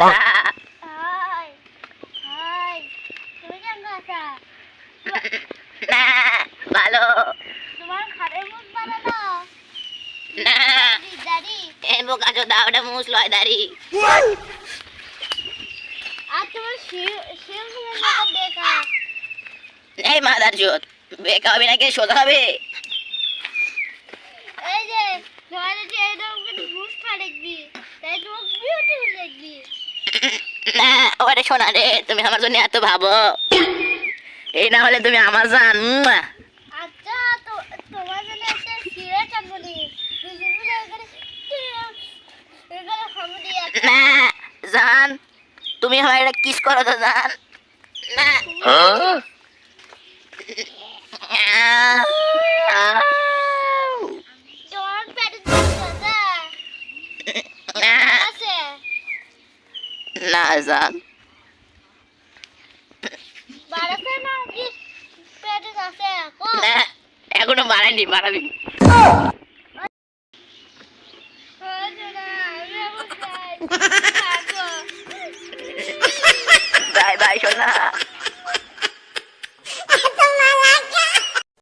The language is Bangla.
হাই হাই তুমি কেমন আছো? না ভালো তোমার ঘরে মুখ বানানো না দাড়ি এই বোকা চোদা ওটা মুস লয় দাড়ি আর তোমার শিল দেখা এই মাদার চোদ বেকা হবে নাকি সোজা হবে এই যে তোমার যে এরকম করে মুখটা দেখবি তাই তোমার বিউটিফুল দেখবি। না ওরে শোনা রে তুমি আমার জন্য এত ভাবো এই না হলে তুমি আমার জান আচ্ছা তো তোমার জন্য একটা শিরা চাটবনি বিজুলি করে এগুলো খামুদি না জান তুমি আমার একটা কিস করো তো জান না তোমার পেটে দুধ আছে না জান বাড়াছে না কি পেটে আছে না এখনো বাড়াইনি বাড়াবি বাই বাই সোনা